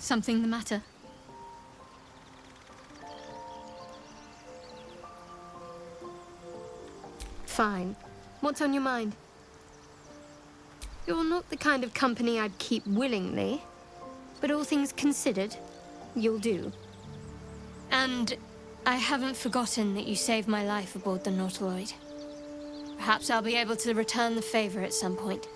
Something the matter? Fine. What's on your mind? You're not the kind of company I'd keep willingly, but all things considered, you'll do. And I haven't forgotten that you saved my life aboard the Nautiloid. Perhaps I'll be able to return the favor at some point.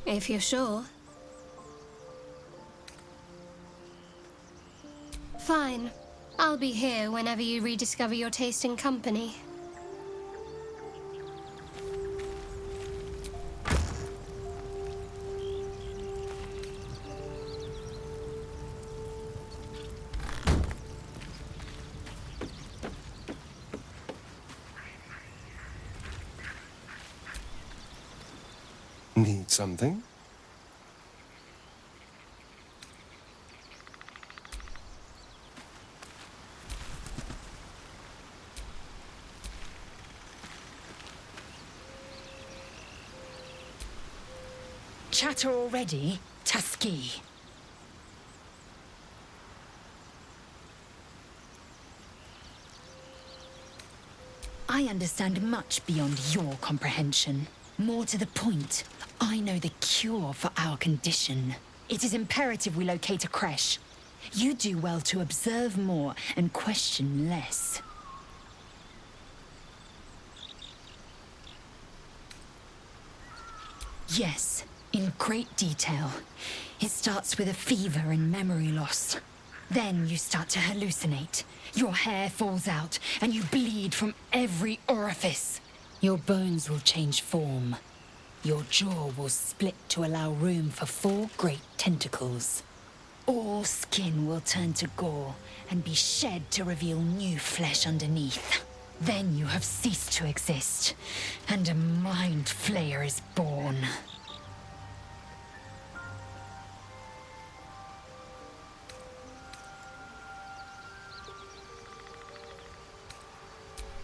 If you're sure. Fine. I'll be here whenever you rediscover your taste in company. Need something? Chatter already, Tusky? I understand much beyond your comprehension. More to the point, I know the cure for our condition. It is imperative we locate a creche. You do well to observe more and question less. Yes, in great detail. It starts with a fever and memory loss. Then you start to hallucinate. Your hair falls out, and you bleed from every orifice. Your bones will change form. Your jaw will split to allow room for 4 great tentacles. All skin will turn to gore and be shed to reveal new flesh underneath. Then you have ceased to exist, and a mind flayer is born.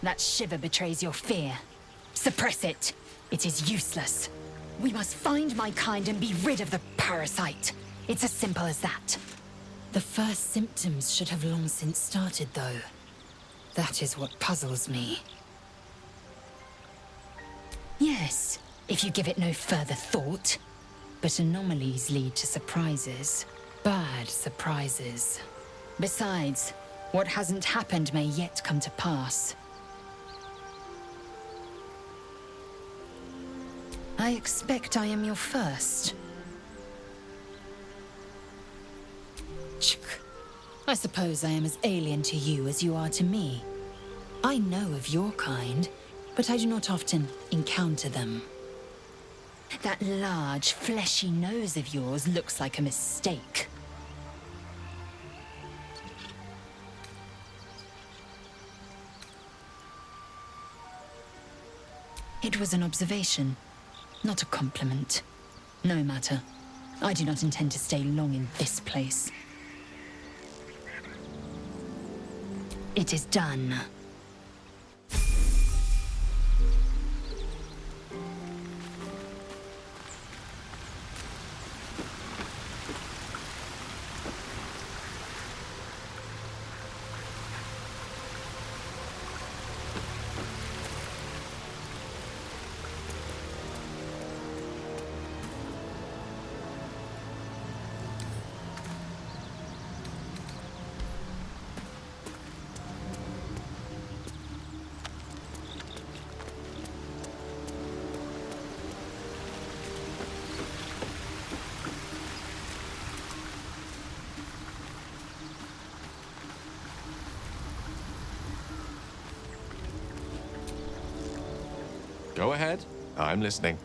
That shiver betrays your fear. Suppress it. It is useless. We must find my kind and be rid of the parasite. It's as simple as that. The first symptoms should have long since started, though. That is what puzzles me. Yes, if you give it no further thought. But anomalies lead to surprises. Bad surprises. Besides, what hasn't happened may yet come to pass. I expect I am your first. I suppose I am as alien to you as you are to me. I know of your kind, but I do not often encounter them. That large, fleshy nose of yours looks like a mistake. It was an observation. Not a compliment. No matter. I do not intend to stay long in this place. It is done. Go ahead. I'm listening.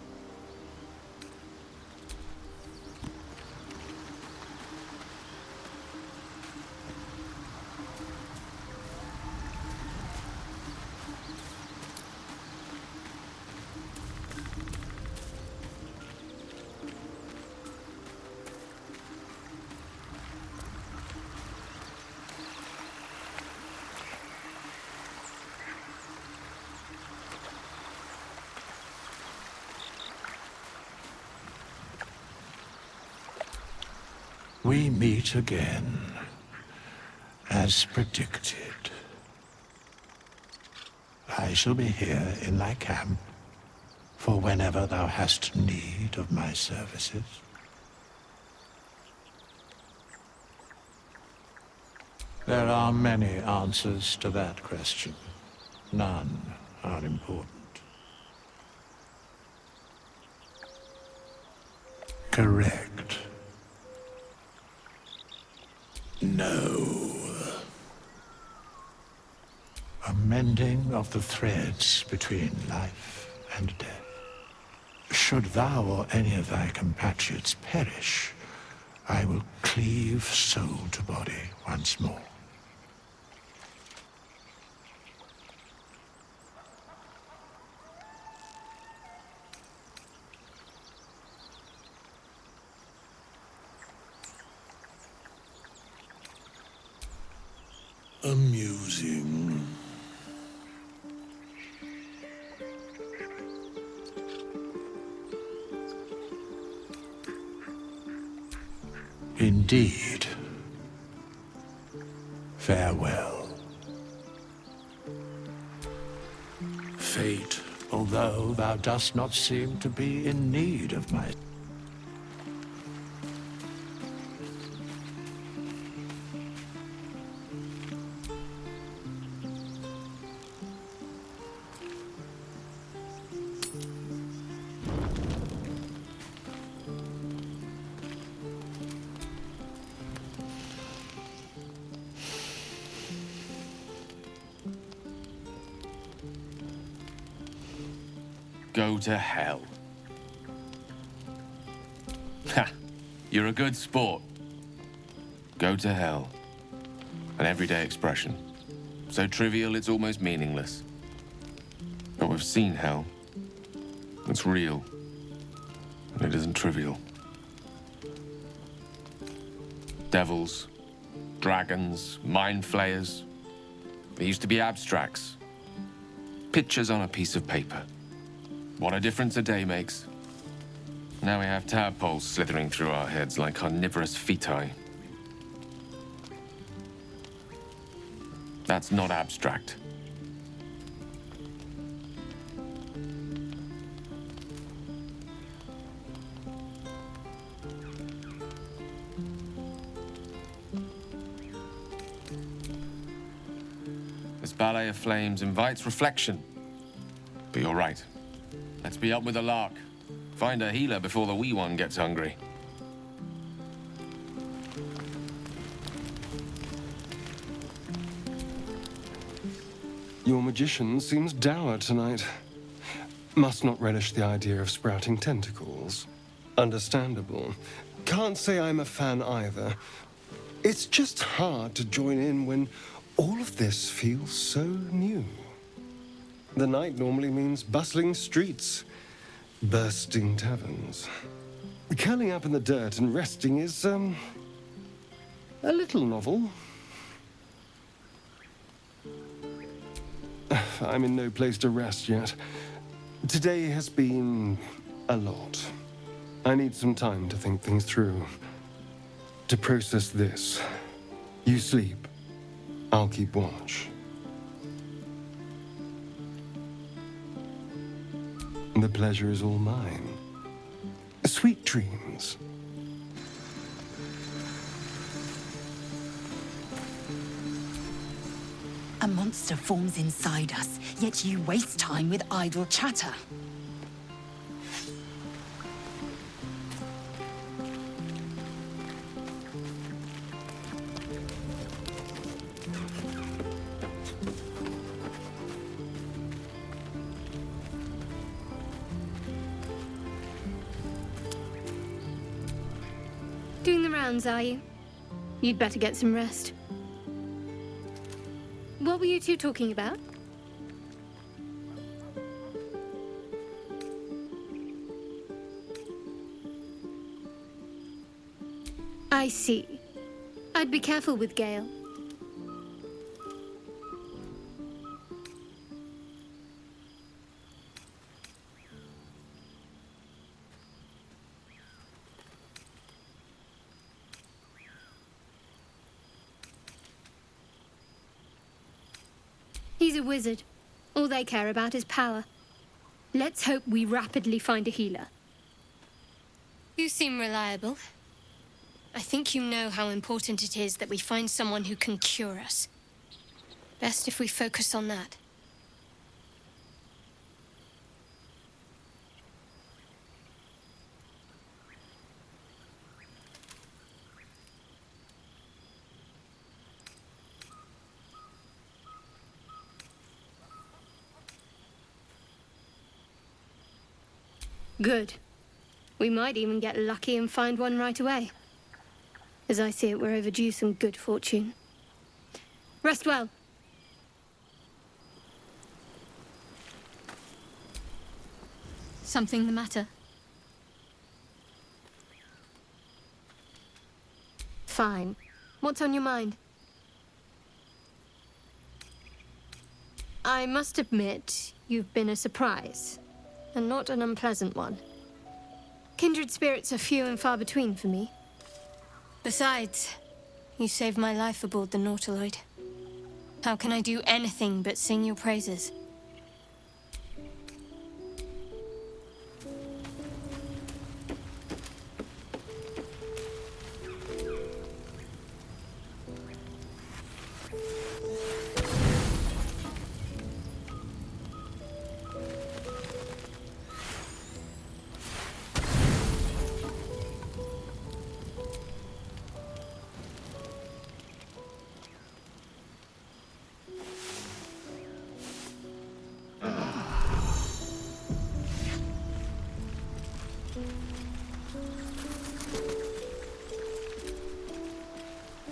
we meet again, as predicted. I shall be here in thy camp, for whenever thou hast need of my services. There are many answers to that question. None are important. Correct. No. A mending of the threads between life and death. Should thou or any of thy compatriots perish, I will cleave soul to body once more. Amusing. Indeed. Farewell. Fate, although thou dost not seem to be in need of my... Go to hell. Ha! You're a good sport. Go to hell. An everyday expression. So trivial it's almost meaningless. But we've seen hell. It's real. And it isn't trivial. Devils, dragons, mind flayers. They used to be abstracts. Pictures on a piece of paper. What a difference a day makes. Now we have tadpoles slithering through our heads like carnivorous feti. That's not abstract. This ballet of flames invites reflection. But you're right. Let's be up with the lark. Find a healer before the wee one gets hungry. Your magician seems dour tonight. Must not relish the idea of sprouting tentacles. Understandable. Can't say I'm a fan either. It's just hard to join in when all of this feels so new. The night normally means bustling streets, bursting taverns. Curling up in the dirt and resting is, a little novel. I'm in no place to rest yet. Today has been a lot. I need some time to think things through. To process this. You sleep. I'll keep watch. The pleasure is all mine. Sweet dreams. A monster forms inside us, yet you waste time with idle chatter. Doing the rounds, are you? You'd better get some rest. What were you two talking about? I see. I'd be careful with Gale. He's a wizard. All they care about is power. Let's hope we rapidly find a healer. You seem reliable. I think you know how important it is that we find someone who can cure us. Best if we focus on that. Good. We might even get lucky and find one right away. As I see it, we're overdue some good fortune. Rest well. Something the matter? Fine. What's on your mind? I must admit, you've been a surprise, and not an unpleasant one. Kindred spirits are few and far between for me. Besides, you saved my life aboard the Nautiloid. How can I do anything but sing your praises?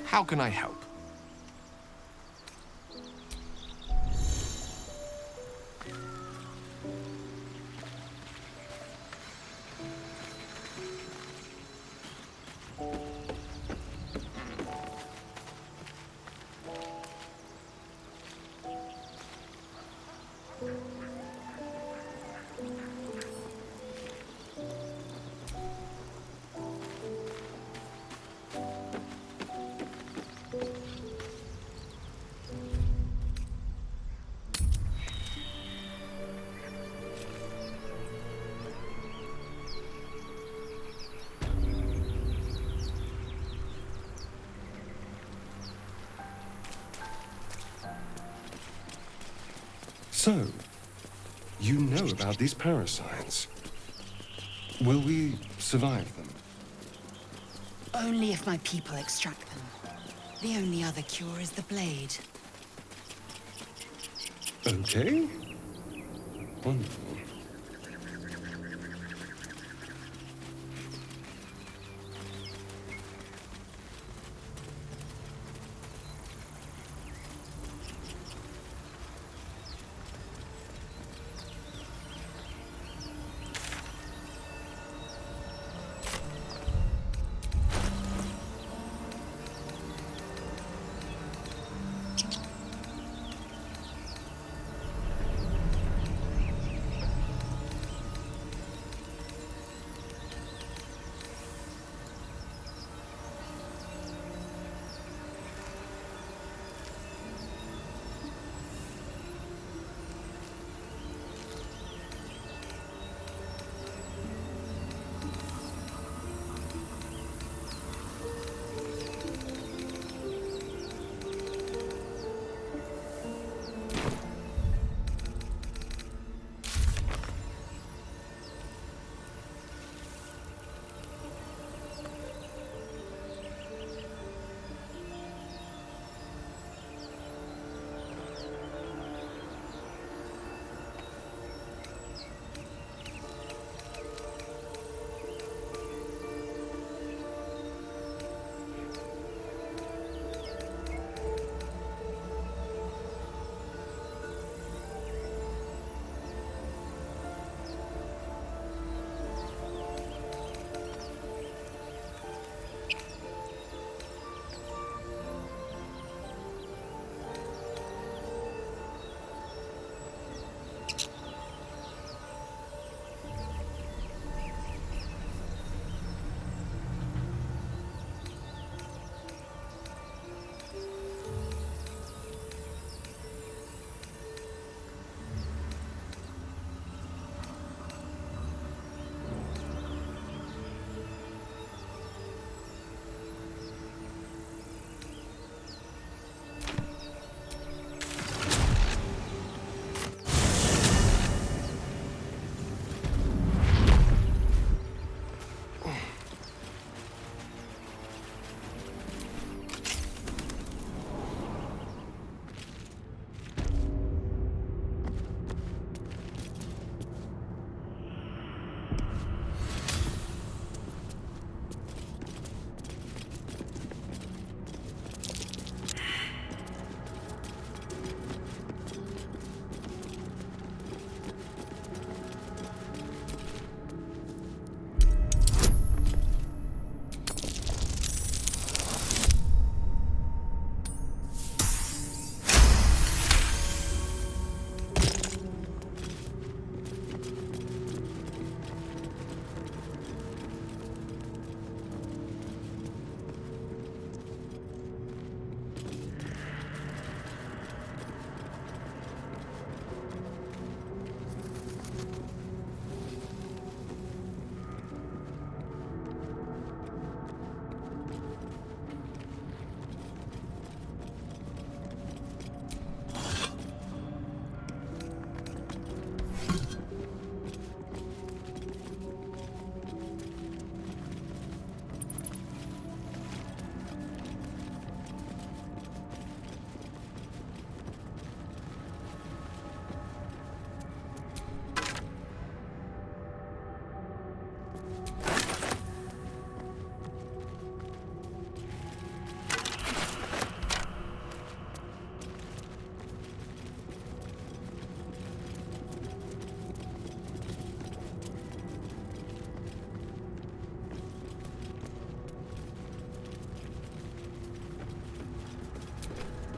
How can I help? So, you know about these parasites. Will we survive them? Only if my people extract them. The only other cure is the blade. Okay. Wonderful.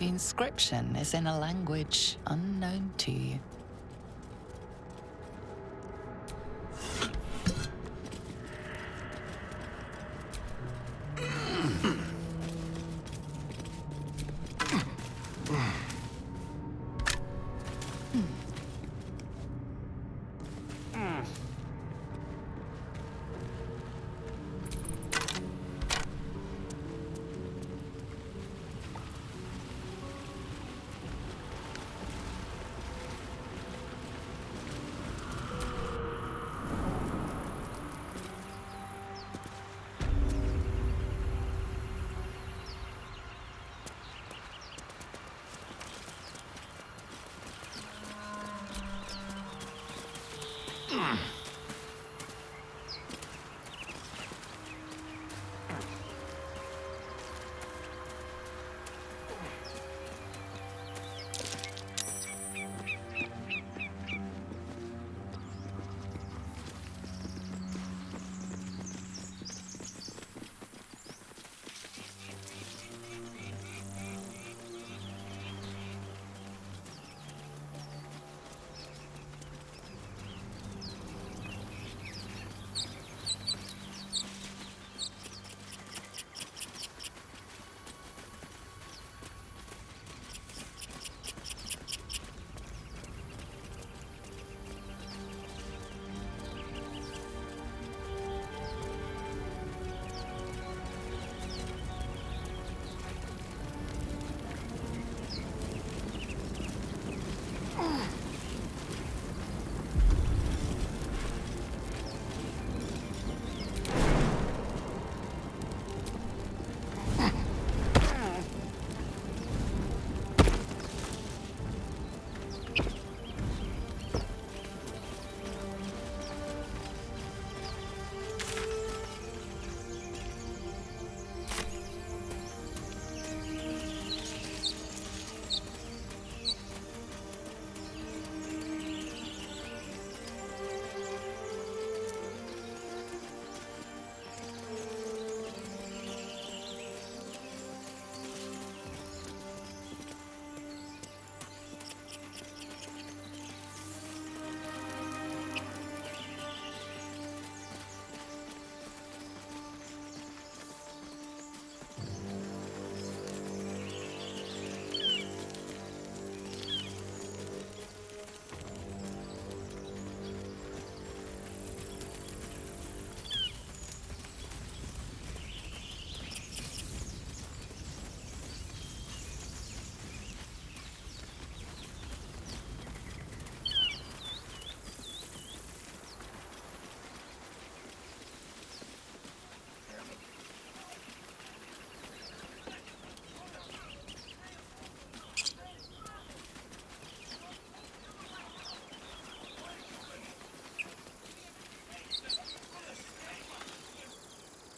The inscription is in a language unknown to you.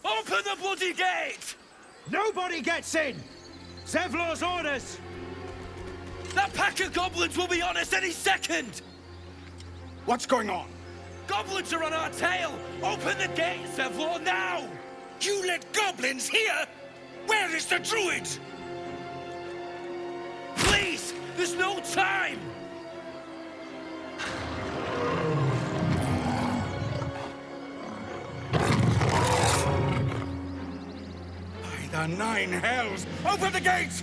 Open the bloody gate! Nobody gets in! Zevlor's orders! That pack of goblins will be on us any second! What's going on? Goblins are on our tail! Open the gate, Zevlor, now! You let goblins here? Where is the druid? Please! There's no time! By the nine hells! Open the gates!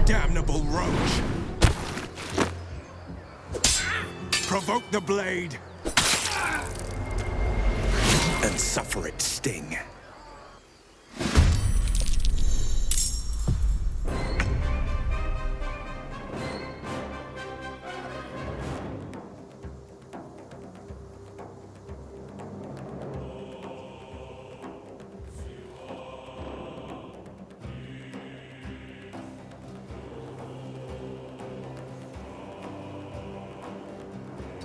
Damnable roach! Provoke the blade! And suffer its sting.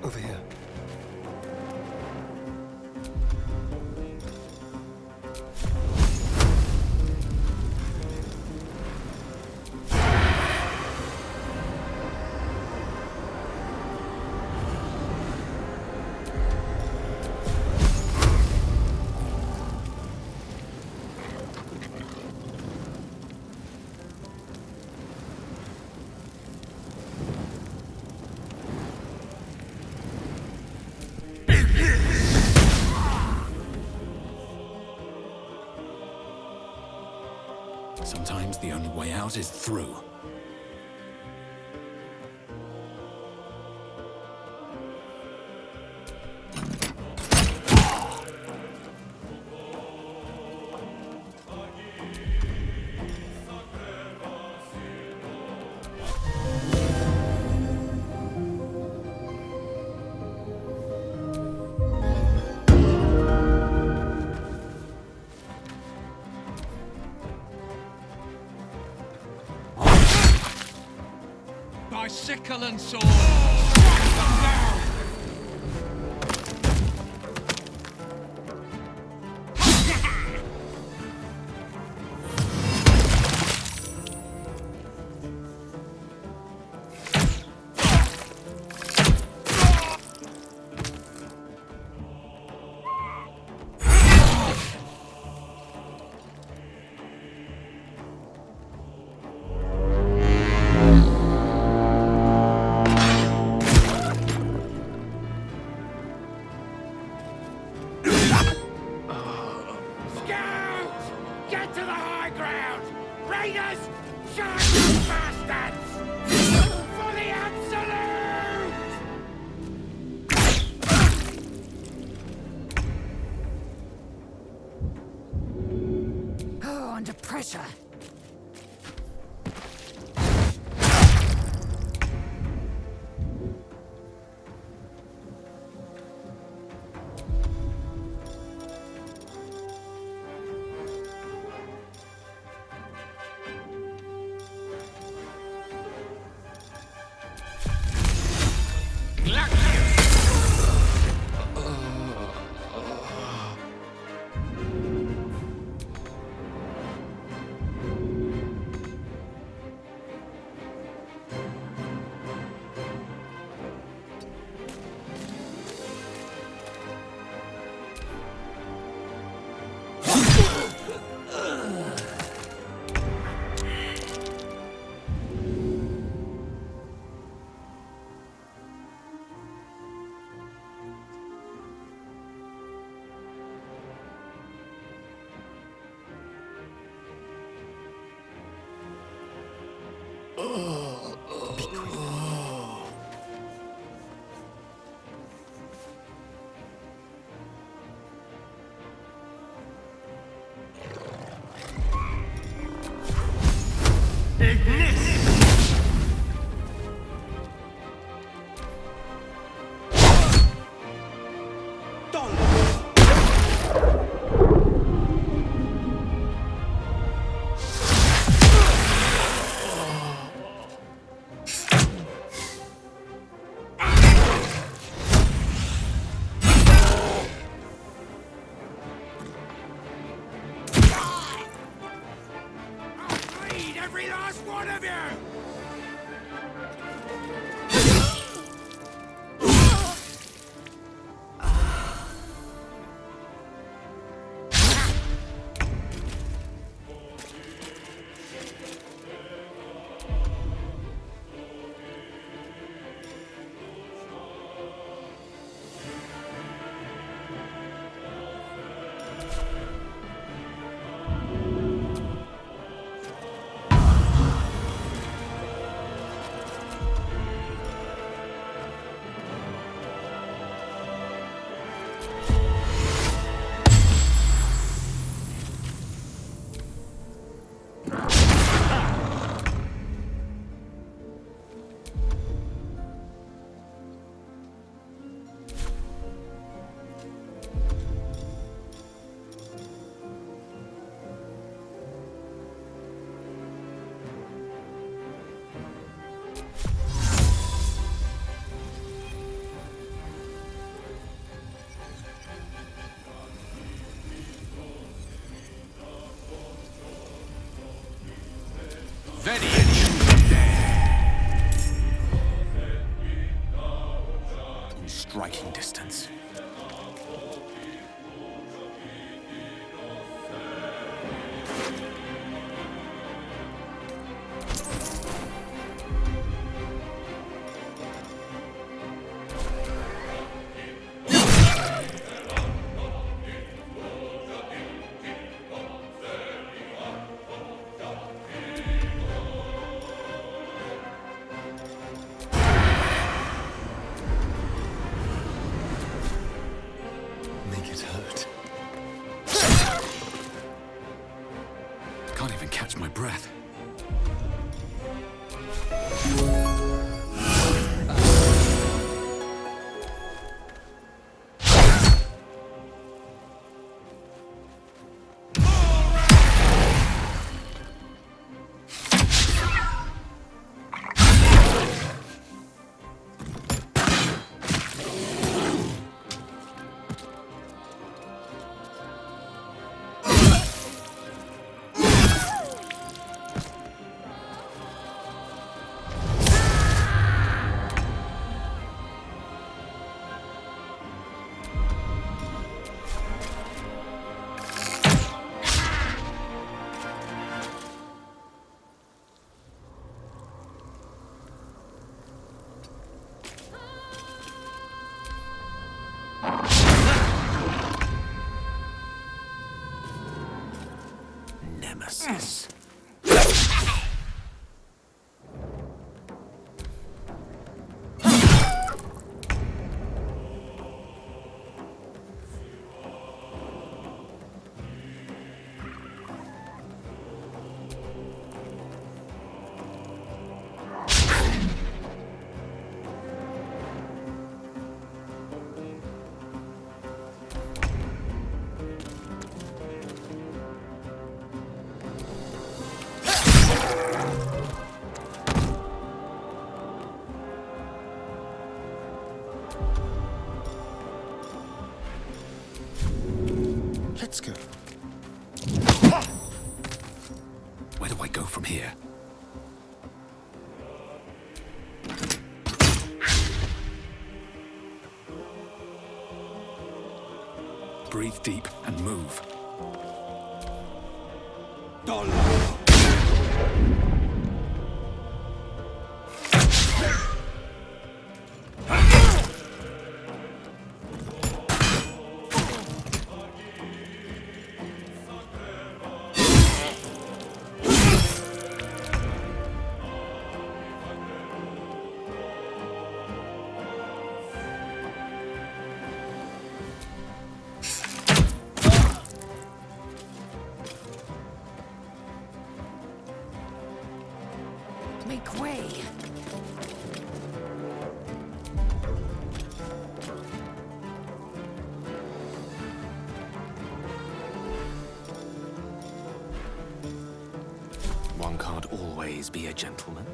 Over here. Sometimes the only way out is through. By sickle and sword, strike them down! Get to the high ground! Raiders! Charge those bastards! For the absolute! Oh, under pressure. Very ancient. In striking distance. Make it hurt. Can't even catch my breath. Nemesis. Let's go. Where do I go from here? Breathe deep and move. Make way. One can't always be a gentleman.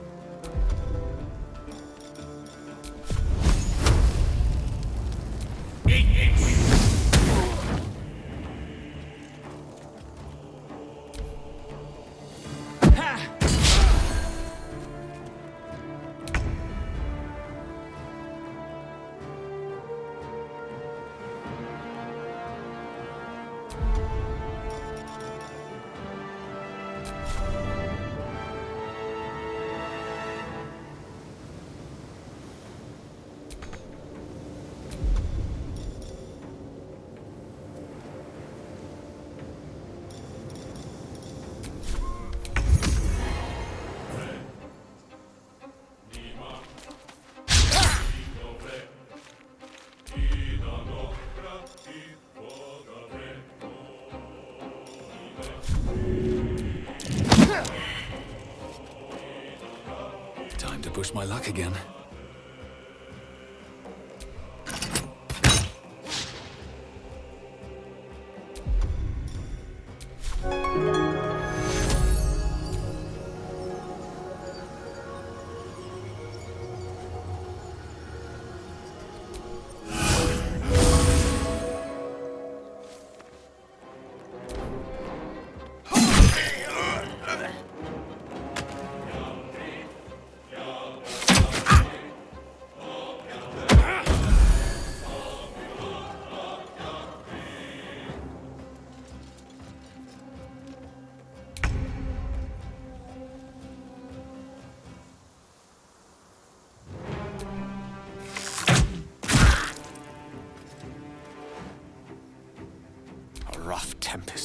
Time to push my luck again.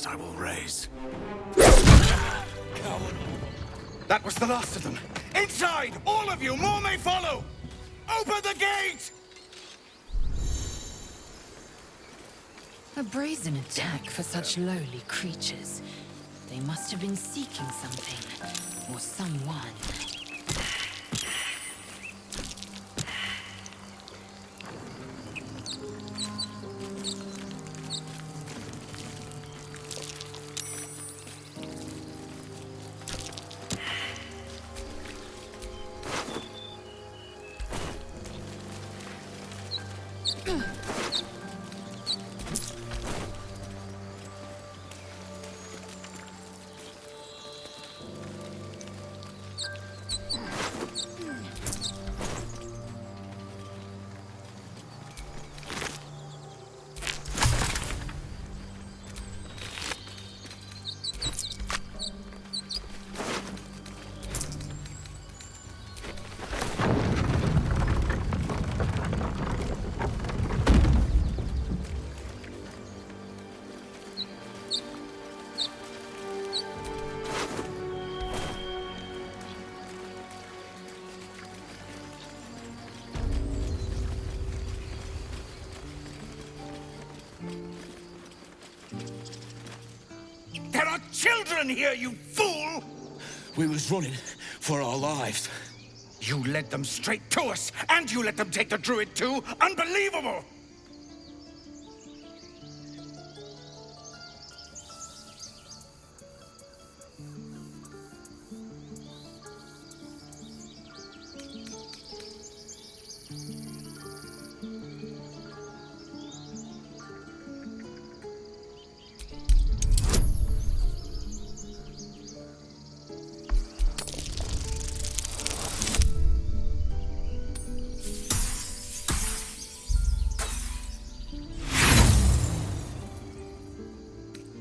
last I will raise. Coward. That was the last of them. Inside! All of you! More may follow! Open the gate! A brazen attack for such lowly creatures. They must have been seeking something, or someone. There are children here, you fool! We was running for our lives. You led them straight to us, and you let them take the druid too? Unbelievable!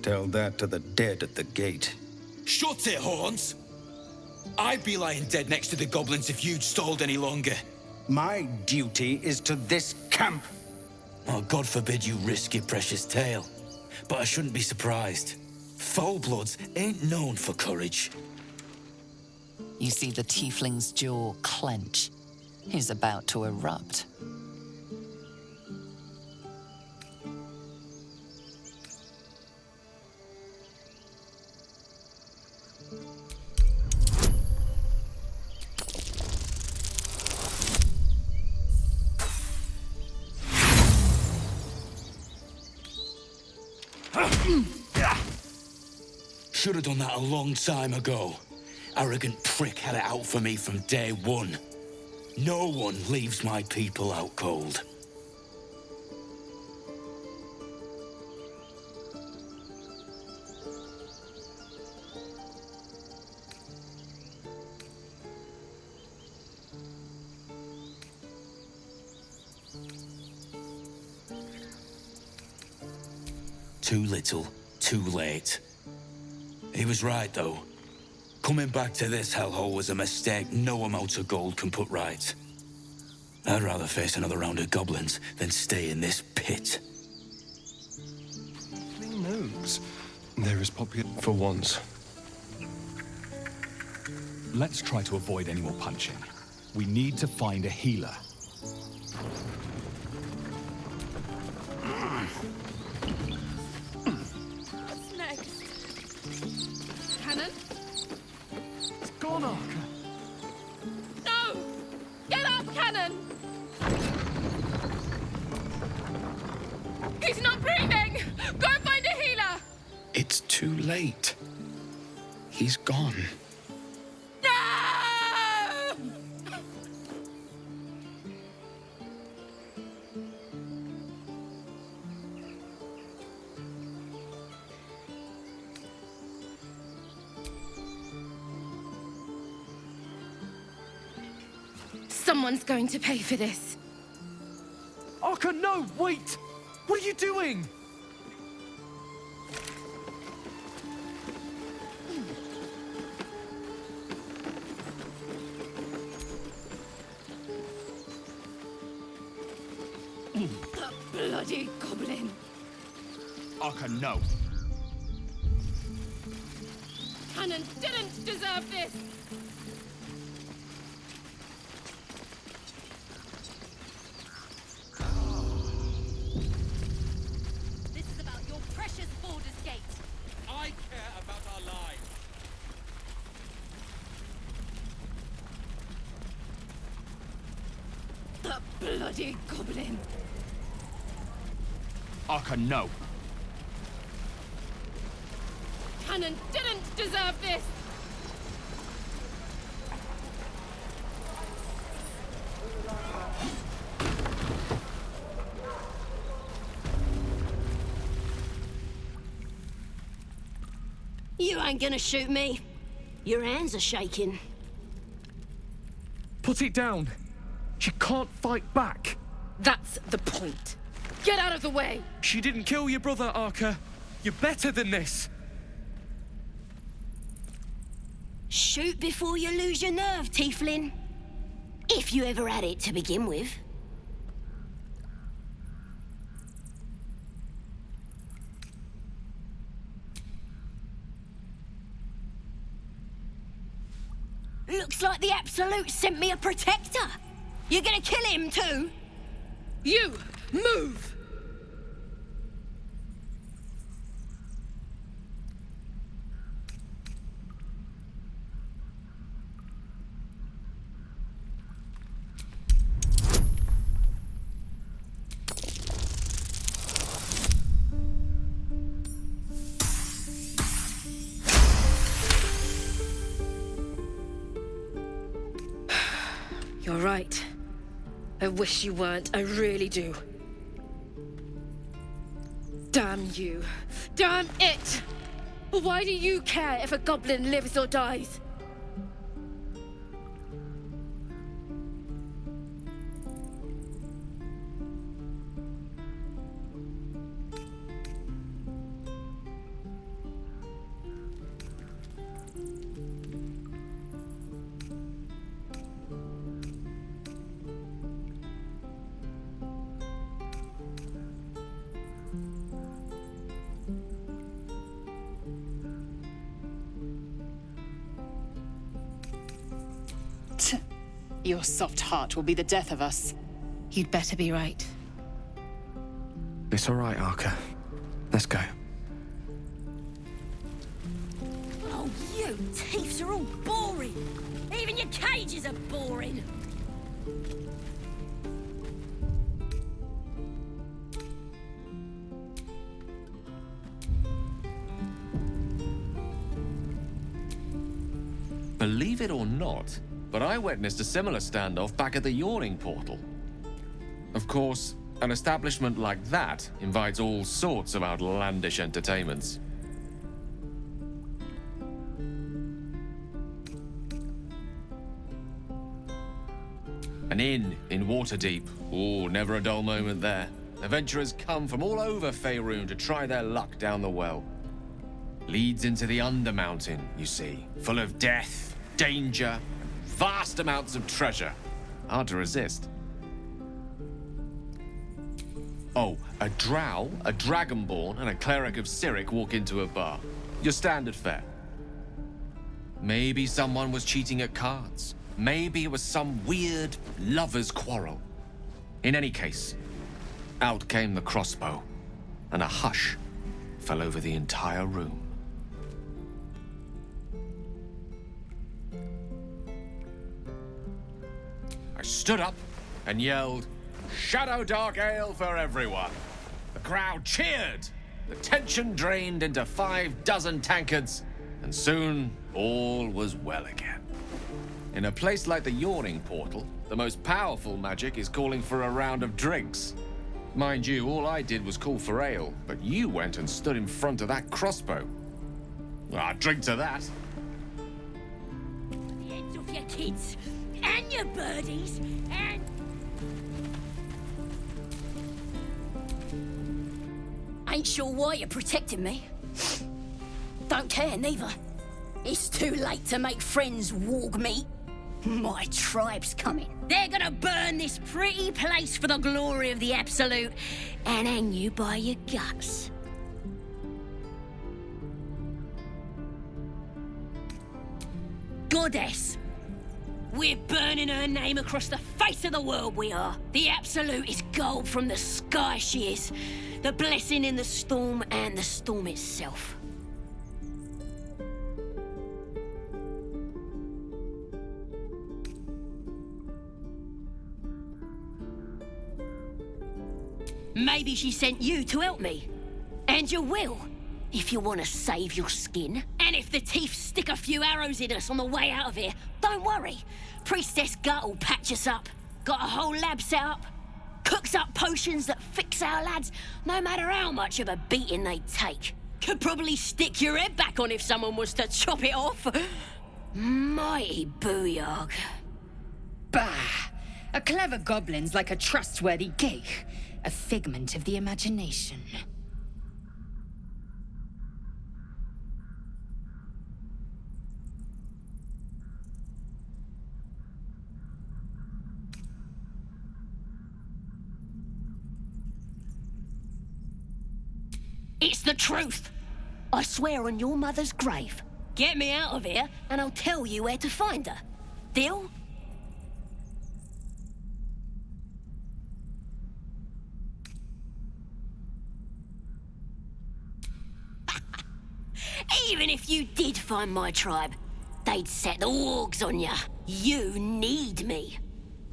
Tell that to the dead at the gate. Shut it, Horns! I'd be lying dead next to the goblins if you'd stalled any longer. My duty is to this camp. Oh, God forbid you risk your precious tail. But I shouldn't be surprised. Foulbloods ain't known for courage. You see the tiefling's jaw clench. He's about to erupt. Should have done that a long time ago. Arrogant prick had it out for me from day one. No one leaves my people out cold. Too little, too late. He was right, though. Coming back to this hellhole was a mistake no amount of gold can put right. I'd rather face another round of goblins than stay in this pit. Who knows? There is popular for once. Let's try to avoid any more punching. We need to find a healer. What's next? Cannon? It's gone, Arca. No! Get up, Cannon! He's not breathing! Go and find a healer! It's too late. He's gone. No! Someone's going to pay for this. Arca, no! Wait! What are you doing? That bloody goblin. Arca, no. Cannon didn't deserve this! This is about your precious Baldur's Gate. I care about our lives. The bloody goblin. Arca, no. Cannon didn't deserve this! You ain't gonna shoot me. Your hands are shaking. Put it down. She can't fight back. That's the point. Get out of the way! She didn't kill your brother, Arca. You're better than this. Shoot before you lose your nerve, Tiefling. If you ever had it to begin with. Looks like the Absolute sent me a protector. You're gonna kill him too? You! Move! You're right. I wish you weren't. I really do. Damn you. Damn it! Why do you care if a goblin lives or dies? Your soft heart will be the death of us. You'd better be right. It's all right, Arca. Let's go. Oh, you thieves are all boring. Even your cages are boring. Believe it or not, but I witnessed a similar standoff back at the Yawning Portal. Of course, an establishment like that invites all sorts of outlandish entertainments. An inn in Waterdeep. Oh, never a dull moment there. Adventurers come from all over Faerun to try their luck down the well. Leads into the Undermountain, you see, full of death, danger, vast amounts of treasure. Hard to resist. Oh, a drow, a dragonborn, and a cleric of Cyric walk into a bar. Your standard fare. Maybe someone was cheating at cards. Maybe it was some weird lover's quarrel. In any case, out came the crossbow, and a hush fell over the entire room. I stood up and yelled, "Shadow Dark Ale for everyone!" The crowd cheered. The tension drained into 6 tankards, and soon all was well again. In a place like the Yawning Portal, the most powerful magic is calling for a round of drinks. Mind you, all I did was call for ale, but you went and stood in front of that crossbow. Well, I'd drink to that. The heads of your kids, and your birdies, and... Ain't sure why you're protecting me. Don't care, neither. It's too late to make friends, warg meat. My tribe's coming. They're gonna burn this pretty place for the glory of the Absolute and hang you by your guts. goddess. We're burning her name across the face of the world, we are. The absolute is gold from the sky, she is. The blessing in the storm and the storm itself. Maybe she sent you to help me. And you will, if you want to save your skin. And if the teeth stick a few arrows in us on the way out of here, don't worry. Priestess Gut will patch us up. Got a whole lab set up. Cooks up potions that fix our lads, no matter how much of a beating they take. Could probably stick your head back on if someone was to chop it off. Mighty booyog. Bah! A clever goblin's like a trustworthy gig. A figment of the imagination. It's the truth. I swear on your mother's grave. Get me out of here, and I'll tell you where to find her. Deal? Even if you did find my tribe, they'd set the wargs on ya. You need me.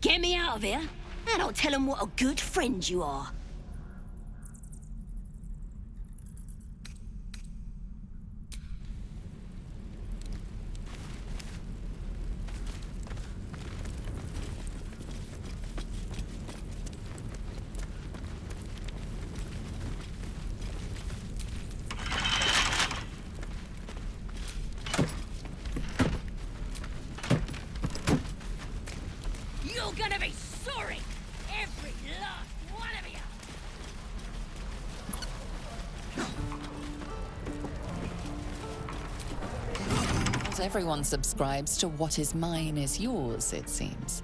Get me out of here, and I'll tell them what a good friend you are. You're gonna be sorry! Every last one of you! Not everyone subscribes to what is mine is yours, it seems.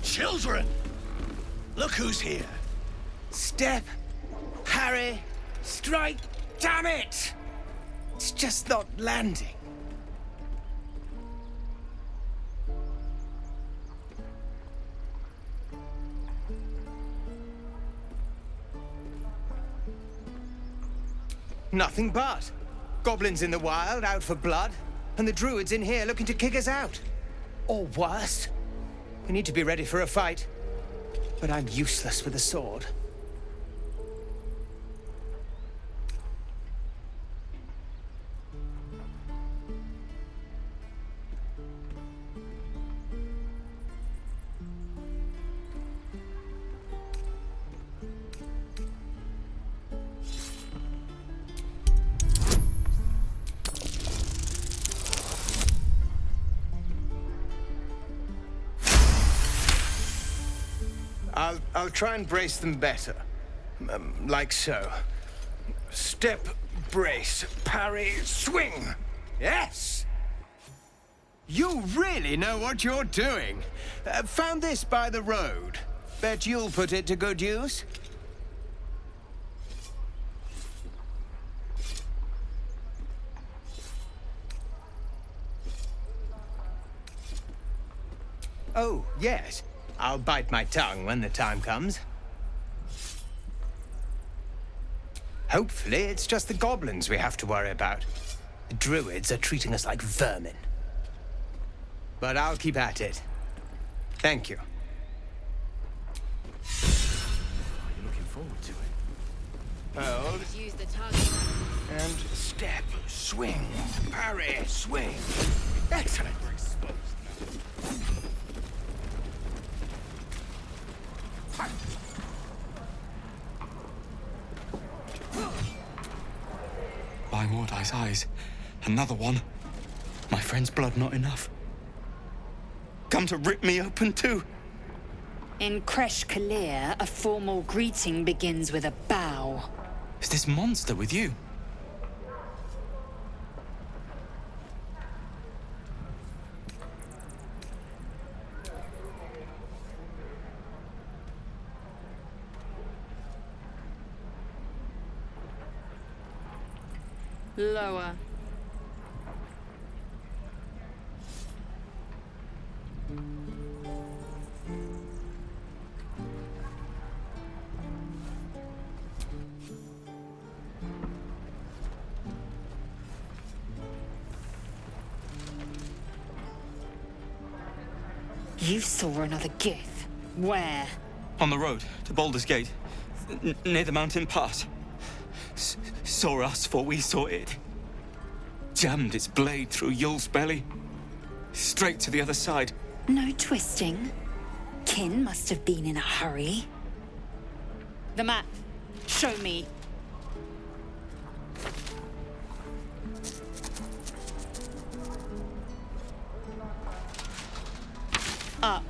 Children! Look who's here. Step, parry, strike, damn it! It's just not landing. Nothing but. Goblins in the wild, out for blood, and the druids in here looking to kick us out. Or worse. We need to be ready for a fight, but I'm useless with a sword. I'll try and brace them better. Like so. Step, brace, parry, swing. Yes! You really know what you're doing. Found this by the road. Bet you'll put it to good use. Oh, yes. I'll bite my tongue when the time comes. Hopefully, it's just the goblins we have to worry about. The druids are treating us like vermin. But I'll keep at it. Thank you. Are you looking forward to it? Hold. Use the target. And step, swing, parry, swing. Excellent. By Mordai's eyes, another one. My friend's blood not enough. Come to rip me open too. In Kresh Kalir, a formal greeting begins with a bow. Is this monster with you? Lower. You saw another Gith. Where? On the road to Baldur's Gate, near the mountain pass. Saw us before we saw it. Jammed its blade through Yul's belly. Straight to the other side. No twisting. Kin must have been in a hurry. The map. Show me. Up.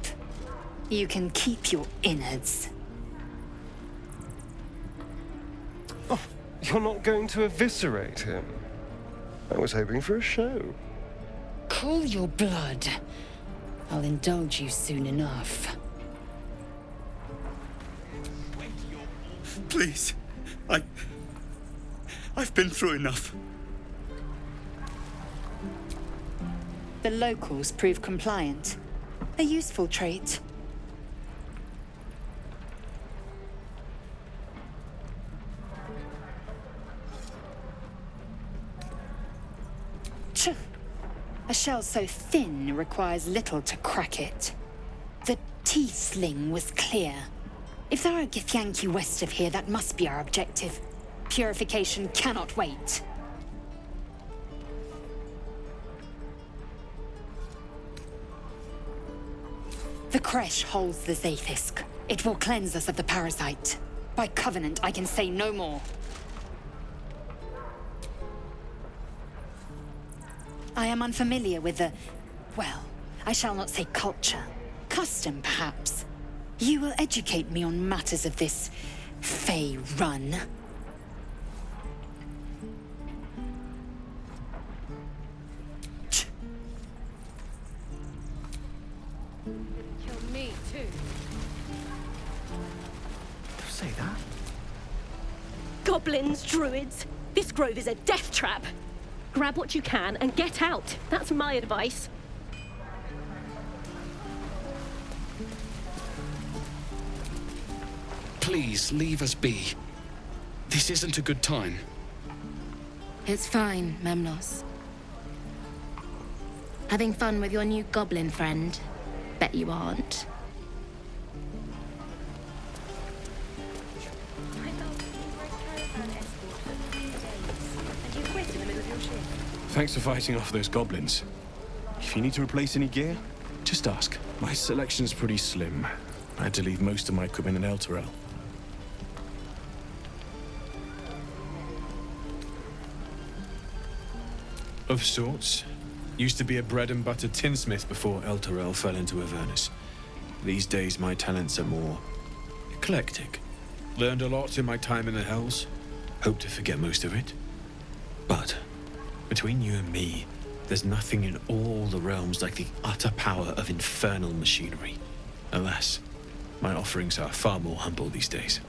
You can keep your innards. Oh, you're not going to eviscerate him? I was hoping for a show. Cool your blood. I'll indulge you soon enough. Please. I've been through enough. The locals prove compliant. A useful trait. Tch. A shell so thin requires little to crack it. The tiefling was clear. If there are Githyanki west of here, that must be our objective. Purification cannot wait. The Kresh holds the Zaithisk. It will cleanse us of the parasite. By covenant, I can say no more. I am unfamiliar with the... well, I shall not say culture. Custom, perhaps. You will educate me on matters of this... Fey run. Kill me, too. Don't say that. Goblins, druids. This grove is a death trap. Grab what you can and get out. That's my advice. Please, leave us be. This isn't a good time. It's fine, Memnos. Having fun with your new goblin friend? Bet you aren't. Thanks for fighting off those goblins. If you need to replace any gear, just ask. My selection's pretty slim. I had to leave most of my equipment in Elturel. Of sorts. Used to be a bread and butter tinsmith before Elturel fell into Avernus. These days my talents are more eclectic. Learned a lot in my time in the Hells. Hope to forget most of it. But between you and me, there's nothing in all the realms like the utter power of infernal machinery. Alas, my offerings are far more humble these days.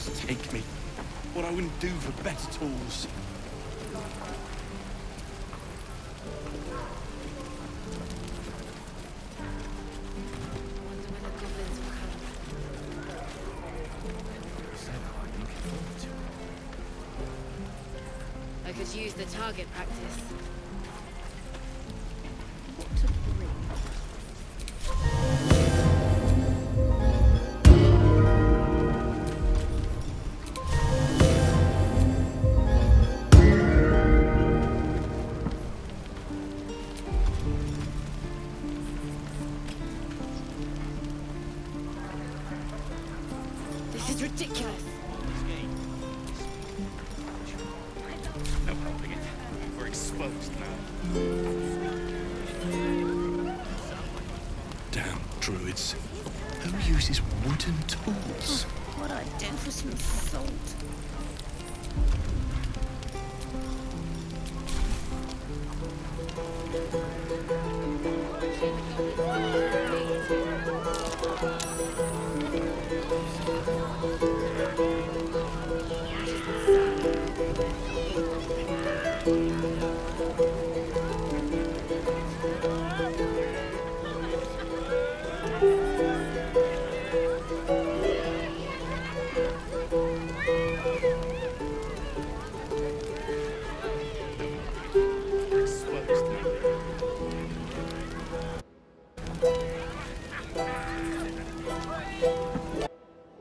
tools take me. What I wouldn't do for better tools. I could use the target practice. This is ridiculous. No helping it. We're exposed now. Damn druids. Who uses wooden tools? What I'd do for some salt.